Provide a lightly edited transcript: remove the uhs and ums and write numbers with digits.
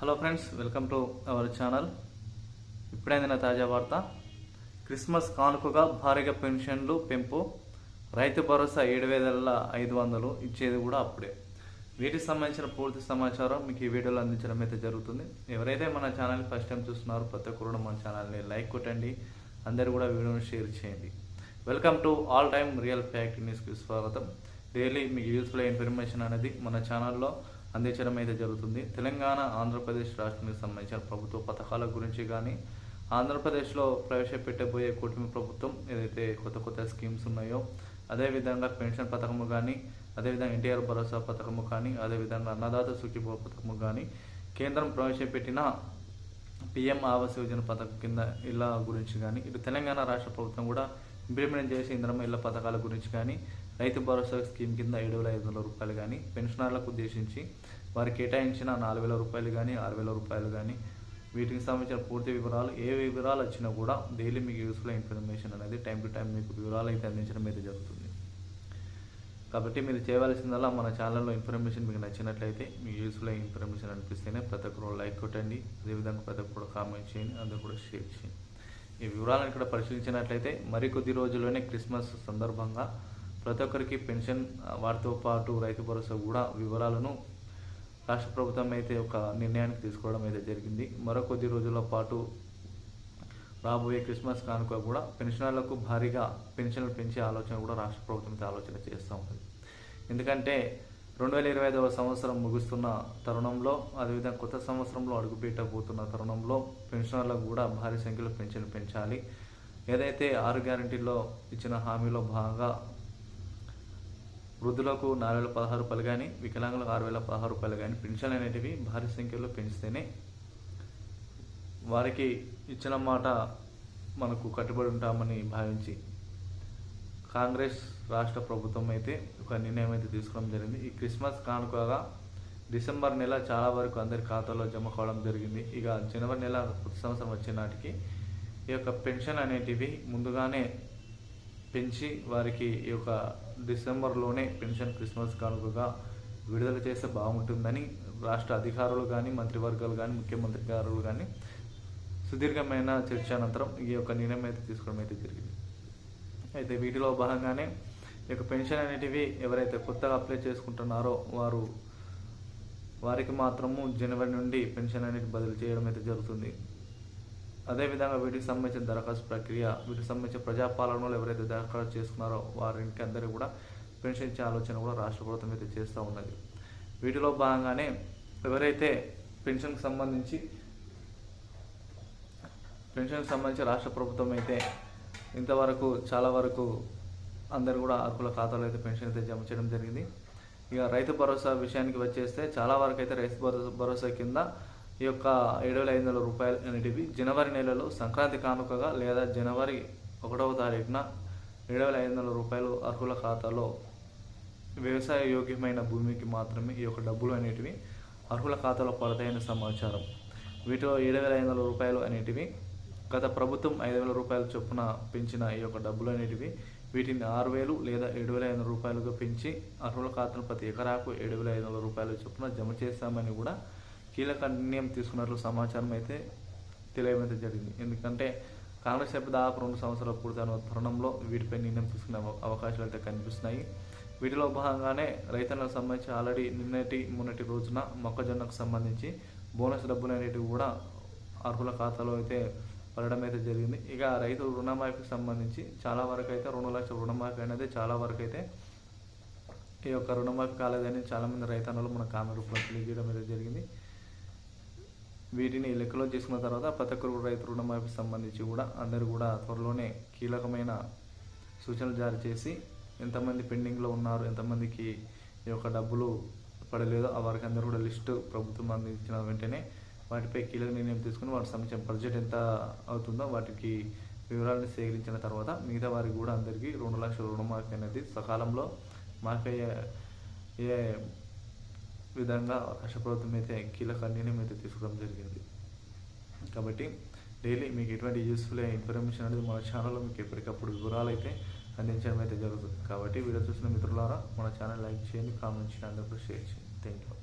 Hello friends, welcome to our channel. ఇప్పుడైందిన తాజా వార్త. క్రిస్మస్ కానుకగా భారీగా పెన్షన్లు పెంపు, రైతు భరోసా 7,500 ఇచ్చేది కూడా అప్పుడే. వీటికి సంబంధించిన పూర్తి సమాచారం మీకు ఈ వీడియోలో అందించడం అయితే జరుగుతుంది. ఎవరైతే మన ఛానల్ని ఫస్ట్ టైం చూస్తున్నారో ప్రతి ఒక్కరు మన ఛానల్ని లైక్ కొట్టండి, అందరూ కూడా వీడియోని షేర్ చేయండి. Welcome to all time real fact న్యూస్కి స్వాగతం. డైలీ మీకు యూస్ఫుల్ ఇన్ఫర్మేషన్ అనేది మన ఛానల్లో అందించడం అయితే జరుగుతుంది. తెలంగాణ, ఆంధ్రప్రదేశ్ రాష్ట్రానికి సంబంధించిన ప్రభుత్వ పథకాల గురించి కానీ, ఆంధ్రప్రదేశ్లో ప్రవేశపెట్టబోయే కూటమి ప్రభుత్వం ఏదైతే కొత్త స్కీమ్స్ ఉన్నాయో, అదేవిధంగా పెన్షన్ పథకము కానీ, అదేవిధంగా ఎన్టీఆర్ భరోసా పథకము కానీ, అదేవిధంగా అన్నదాత సుఖీభవ పథకము కానీ, కేంద్రం ప్రవేశపెట్టిన పిఎం ఆవాస్ యోజన పథకం కింద ఇళ్ళ గురించి కానీ, ఇటు తెలంగాణ రాష్ట్ర ప్రభుత్వం కూడా ఇంప్లిమెంట్ చేసి ఇంద్రమ్మ ఇళ్ల పథకాల గురించి కానీ, రైతు భరోసా స్కీమ్ కింద 7,500 రూపాయలు కానీ, పెన్షనర్లకు ఉద్దేశించి వారికి కేటాయించిన 4,000 రూపాయలు కానీ, 6,000 రూపాయలు కానీ, వీటికి సంబంధించిన పూర్తి వివరాలు ఏ వివరాలు వచ్చినా కూడా డైలీ మీకు యూస్ఫుల్ ఇన్ఫర్మేషన్ అనేది టైం టు టైం మీకు వివరాలు అయితే అందించడం అయితే జరుగుతుంది. కాబట్టి మీరు చేయవలసిందల్లా మన ఛానల్లో ఇన్ఫర్మేషన్ మీకు నచ్చినట్లయితే, మీకు యూస్ఫుల్ ఇన్ఫర్మేషన్ అనిపిస్తేనే ప్రతి ఒక్కరు లైక్ కొట్టండి, అదేవిధంగా ప్రతి ఒక్కరు కామెంట్ చేయండి, అందరూ కూడా షేర్ చేయండి. ఈ వివరాలను ఇక్కడ పరిశీలించినట్లయితే మరికొద్ది రోజుల్లోనే క్రిస్మస్ సందర్భంగా ప్రతి ఒక్కరికి పెన్షన్, వాటితో పాటు రైతు భరోసా కూడా వివరాలను రాష్ట్ర ప్రభుత్వం అయితే ఒక నిర్ణయానికి తీసుకోవడం అయితే జరిగింది. మరో కొద్ది రోజుల పాటు రాబోయే క్రిస్మస్ కానుక కూడా పెన్షనర్లకు భారీగా పెన్షన్లు పెంచే ఆలోచన కూడా రాష్ట్ర ప్రభుత్వం అయితే ఆలోచన చేస్తూ ఉంటుంది. ఎందుకంటే 2025వ సంవత్సరం ముగుస్తున్న తరుణంలో, అదేవిధంగా కొత్త సంవత్సరంలో అడుగుపెట్టబోతున్న తరుణంలో పెన్షనర్లకు కూడా భారీ సంఖ్యలో పెన్షన్లు పెంచాలి. ఏదైతే 6 గ్యారంటీల్లో ఇచ్చిన హామీలో భాగంగా వృద్ధులకు 4,016 రూపాయలు కానీ, వికలాంగులకు 6,016 రూపాయలు కానీ పెన్షన్ అనేటివి భారీ సంఖ్యలో పెంచితేనే వారికి ఇచ్చిన మాట మనకు కట్టుబడి ఉంటామని భావించి కాంగ్రెస్ రాష్ట్ర ప్రభుత్వం అయితే ఒక నిర్ణయం అయితే తీసుకోవడం జరిగింది. ఈ క్రిస్మస్ కానుకగా డిసెంబర్ నెల చాలా వరకు అందరి ఖాతాలో జమ కావడం జరిగింది. ఇక జనవరి నెల కొత్త సంవత్సరం వచ్చే నాటికి ఈ యొక్క పెన్షన్ అనేటివి ముందుగానే పెంచి వారికి ఈ యొక్క డిసెంబర్లోనే పెన్షన్ క్రిస్మస్ కానుకగా విడుదల చేస్తే బాగుంటుందని రాష్ట్ర అధికారులు కానీ, మంత్రివర్గాలు కానీ, ముఖ్యమంత్రి గారు కానీ సుదీర్ఘమైన చర్చ అనంతరం ఈ యొక్క నిర్ణయం అయితే తీసుకోవడం అయితే జరిగింది. అయితే వీటిలో భాగంగానే ఈ యొక్క పెన్షన్ అనేటివి ఎవరైతే కొత్తగా అప్లై చేసుకుంటున్నారో వారికి మాత్రము జనవరి నుండి పెన్షన్ అనేది బదిలీ చేయడం అయితే జరుగుతుంది. అదేవిధంగా వీటికి సంబంధించిన దరఖాస్తు ప్రక్రియ, వీటికి సంబంధించిన ప్రజాపాలనలో ఎవరైతే దరఖాస్తు చేసుకున్నారో వారికి అందరికీ కూడా పెన్షన్ ఇచ్చే ఆలోచన కూడా రాష్ట్ర ప్రభుత్వం అయితే చేస్తూ ఉన్నది. వీటిలో భాగంగానే ఎవరైతే పెన్షన్కి సంబంధించి రాష్ట్ర ప్రభుత్వం అయితే ఇంతవరకు చాలా వరకు అందరు కూడా అర్హుల ఖాతాలో అయితే పెన్షన్ అయితే జమ చేయడం జరిగింది. ఇక రైతు భరోసా విషయానికి వచ్చేస్తే చాలా వరకు అయితే రైతు భరోసా కింద ఈ యొక్క 7,500 రూపాయలు అనేటివి జనవరి నెలలో సంక్రాంతి కానుకగా లేదా జనవరి 1వ తారీఖున 7,500 రూపాయలు అర్హుల ఖాతాలో వ్యవసాయ యోగ్యమైన భూమికి మాత్రమే ఈ యొక్క డబ్బులు అనేటివి అర్హుల ఖాతాలో పడతాయని సమాచారం. వీటిలో 7,500 రూపాయలు అనేటివి గత ప్రభుత్వం 5,000 రూపాయల చొప్పున పెంచిన ఈ యొక్క డబ్బులు అనేటివి వీటిని 6,000 లేదా 7,500 రూపాయలుగా పెంచి అర్హుల ఖాతాను ప్రతి ఎకరాకు 7,500 రూపాయల చొప్పున జమ చేస్తామని కూడా కీలక నిర్ణయం తీసుకున్నట్లు సమాచారం అయితే తెలియమైతే జరిగింది. ఎందుకంటే కాంగ్రెస్ సభ్యులు దాదాపు 2 సంవత్సరాలు పూర్తయిన తరుణంలో వీటిపై నిర్ణయం తీసుకునే అవకాశాలు అయితే కనిపిస్తున్నాయి. వీటిలో భాగంగానే రైతులకు సంబంధించి ఆల్రెడీ మొన్నటి రోజున మొక్కజొన్నకు సంబంధించి బోనస్ డబ్బులు అనేటివి కూడా అర్హుల ఖాతాలో అయితే పడడం అయితే జరిగింది. ఇక రైతు రుణమాఫీకి సంబంధించి చాలా వరకు అయితే 2 లక్షల రుణమాఫీ అనేది చాలా వరకు అయితే ఈ యొక్క రుణమాఫీ కాలేదని చాలామంది రైతన్నలు మన కామెంట్ రూపంలో తెలియజేయడం అయితే జరిగింది. వీటిని లెక్కలో చేసుకున్న తర్వాత ప్రతి ఒక్కరు రైతు రుణమాఫీకి సంబంధించి కూడా అందరూ కూడా త్వరలోనే కీలకమైన సూచనలు జారీ చేసి ఎంతమంది పెండింగ్లో ఉన్నారు, ఎంతమందికి ఈ యొక్క డబ్బులు పడలేదో వారికి అందరూ కూడా లిస్టు ప్రభుత్వం అందించిన వెంటనే వాటిపై కీలక నిర్ణయం తీసుకుని వాటికి సంబంధించిన బడ్జెట్ ఎంత అవుతుందో వాటికి వివరాలను సేకరించిన తర్వాత మిగతా వారికి కూడా అందరికీ 2 లక్షల రుణమాఫీ అనేది సకాలంలో మాఫీ అయ్యే విధంగా రాష్ట్ర ప్రభుత్వం అయితే కీలక నిర్ణయం అయితే తీసుకోవడం జరిగింది. కాబట్టి డైలీ మీకు ఎటువంటి యూస్ఫుల్ ఇన్ఫర్మేషన్ అనేది మన ఛానల్లో మీకు ఎప్పటికప్పుడు వివరాలు అయితే అందించడం అయితే జరుగుతుంది. కాబట్టి వీడియో చూసిన మిత్రులారా మన ఛానల్ లైక్ చేయండి, కామెంట్ చేయండి, అందరికీ షేర్ చేయండి. Thank you.